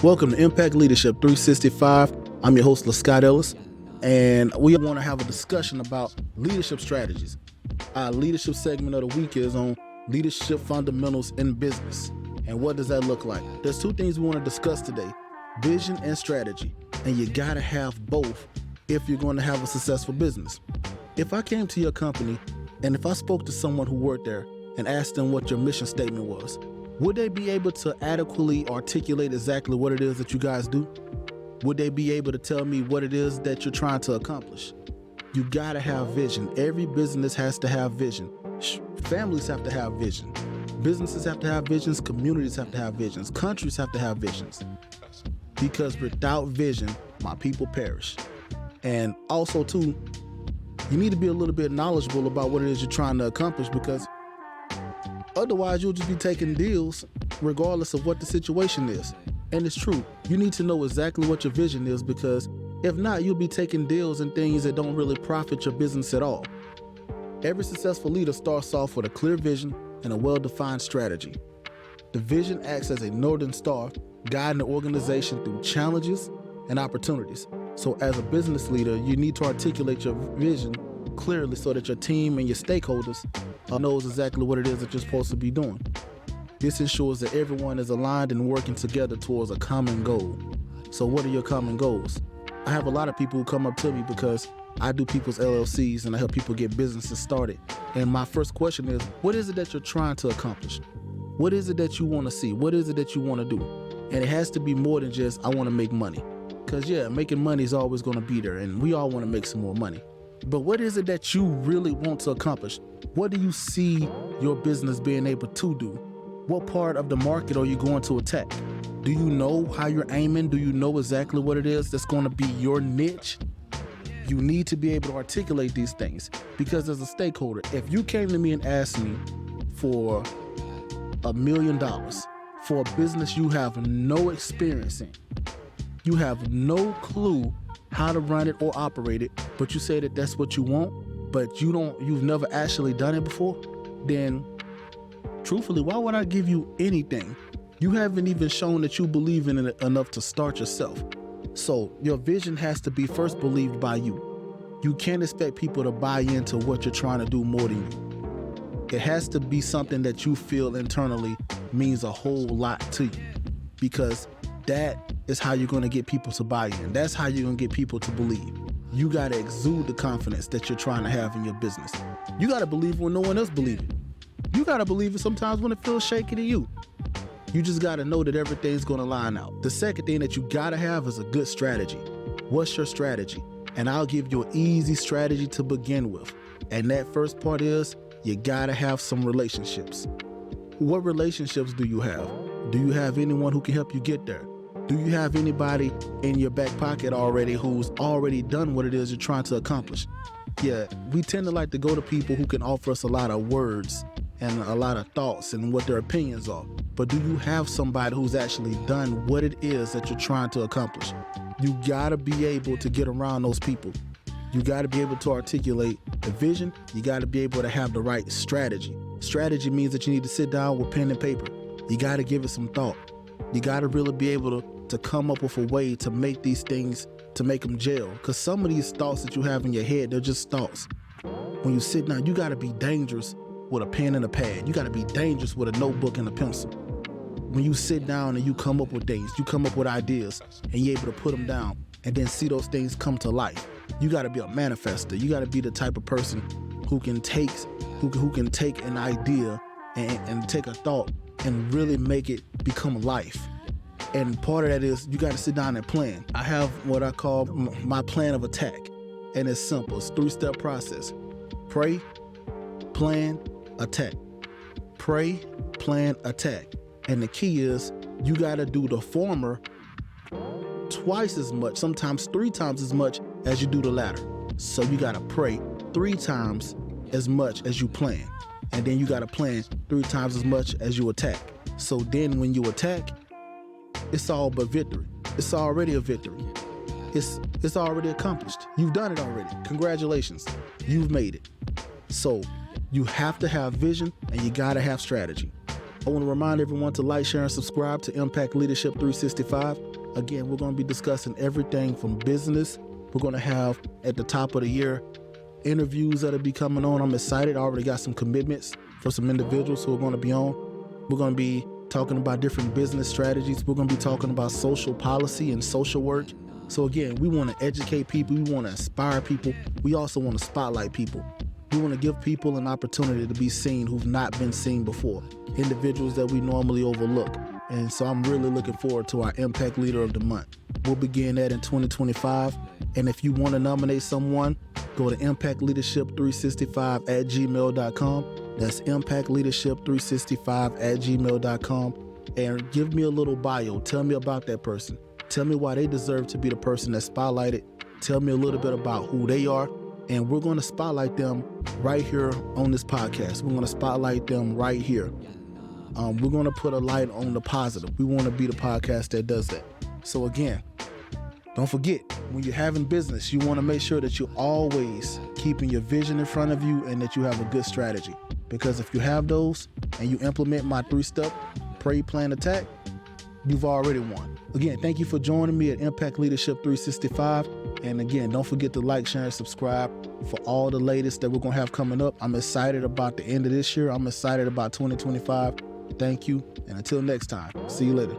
Welcome to Impact Leadership 365. I'm your host, LaScott Ellis, and we want to have a discussion about leadership strategies. Our leadership segment of the week is on leadership fundamentals in business. And what does that look like? There's two things we want to discuss today, vision and strategy. And you got to have both if you're going to have a successful business. If I came to your company and if I spoke to someone who worked there and asked them what your mission statement was, would they be able to adequately articulate exactly what it is that you guys do? Would they be able to tell me what it is that you're trying to accomplish? You gotta have vision. Every business has to have vision. Families have to have vision. Businesses have to have visions. Communities have to have visions. Countries have to have visions. Because without vision, my people perish. And also too, you need to be a little bit knowledgeable about what it is you're trying to accomplish, because otherwise, you'll just be taking deals regardless of what the situation is. And it's true. You need to know exactly what your vision is, because if not, you'll be taking deals and things that don't really profit your business at all. Every successful leader starts off with a clear vision and a well-defined strategy. The vision acts as a northern star, guiding the organization through challenges and opportunities. So as a business leader, you need to articulate your vision clearly so that your team and your stakeholders knows exactly what it is that you're supposed to be doing. This ensures that everyone is aligned and working together towards a common goal. So what are your common goals? I have a lot of people who come up to me because I do people's LLCs and I help people get businesses started. And my first question is, what is it that you're trying to accomplish? What is it that you want to see? What is it that you want to do? And it has to be more than just, I want to make money. Because making money is always going to be there, and we all want to make some more money. But what is it that you really want to accomplish? What do you see your business being able to do? What part of the market are you going to attack? Do you know how you're aiming? Do you know exactly what it is that's going to be your niche? You need to be able to articulate these things, because as a stakeholder, if you came to me and asked me for $1 million for a business you have no experience in, you have no clue how to run it or operate it, but you say that that's what you want, but you've never actually done it before, then truthfully, why would I give you anything? You haven't even shown that you believe in it enough to start yourself. So your vision has to be first believed by you. You can't expect people to buy into what you're trying to do more than you. It has to be something that you feel internally means a whole lot to you, because that is how you're going to get people to buy in. That's how you're going to get people to believe. You got to exude the confidence that you're trying to have in your business. You got to believe when no one else believes it. You got to believe it sometimes when it feels shaky to you. You just got to know that everything's going to line out. The second thing that you got to have is a good strategy. What's your strategy? And I'll give you an easy strategy to begin with. And that first part is, you got to have some relationships. What relationships do you have? Do you have anyone who can help you get there? Do you have anybody in your back pocket already who's already done what it is you're trying to accomplish? Yeah, we tend to like to go to people who can offer us a lot of words and a lot of thoughts and what their opinions are. But do you have somebody who's actually done what it is that you're trying to accomplish? You gotta be able to get around those people. You gotta be able to articulate the vision. You gotta be able to have the right strategy. Strategy means that you need to sit down with pen and paper. You gotta give it some thought. You gotta really be able to come up with a way to make these things, to make them gel. Because some of these thoughts that you have in your head, they're just thoughts. When you sit down, you gotta be dangerous with a pen and a pad. You gotta be dangerous with a notebook and a pencil. When you sit down and you come up with things, you come up with ideas, and you're able to put them down and then see those things come to life. You gotta be a manifester. You gotta be the type of person who can take an idea and take a thought and really make it become life. And part of that is you got to sit down and plan. I have what I call my plan of attack, and it's simple. It's a 3-step process. Pray, plan, attack. Pray, plan, attack. And the key is you got to do the former twice as much, sometimes 3 times as much as you do the latter. So you got to pray 3 times as much as you plan. And then you got to plan 3 times as much as you attack. So then when you attack, it's all but victory. It's already a victory. It's already accomplished. You've done it already. Congratulations. You've made it. So you have to have vision and you got to have strategy. I want to remind everyone to like, share, and subscribe to Impact Leadership 365. Again, we're going to be discussing everything from business. We're going to have, at the top of the year, interviews that'll be coming on. I'm excited. I already got some commitments for some individuals who are going to be on. We're going to be talking about different business strategies. We're going to be talking about social policy and social work. So again, we want to educate people. We want to inspire people. We also want to spotlight people. We want to give people an opportunity to be seen who've not been seen before, individuals that we normally overlook. And so I'm really looking forward to our Impact Leader of the Month. We'll begin that in 2025. And if you want to nominate someone, go to impactleadership365@gmail.com. That's impactleadership365@gmail.com. And give me a little bio. Tell me about that person. Tell me why they deserve to be the person that's spotlighted. Tell me a little bit about who they are. And we're going to spotlight them right here on this podcast. We're going to spotlight them right here. We're going to put a light on the positive. We want to be the podcast that does that. So again, don't forget, when you're having business, you want to make sure that you're always keeping your vision in front of you and that you have a good strategy. Because if you have those and you implement my 3-step pray, plan, attack, you've already won. Again, thank you for joining me at Impact Leadership 365. And again, don't forget to like, share, and subscribe for all the latest that we're going to have coming up. I'm excited about the end of this year. I'm excited about 2025. Thank you. And until next time, see you later.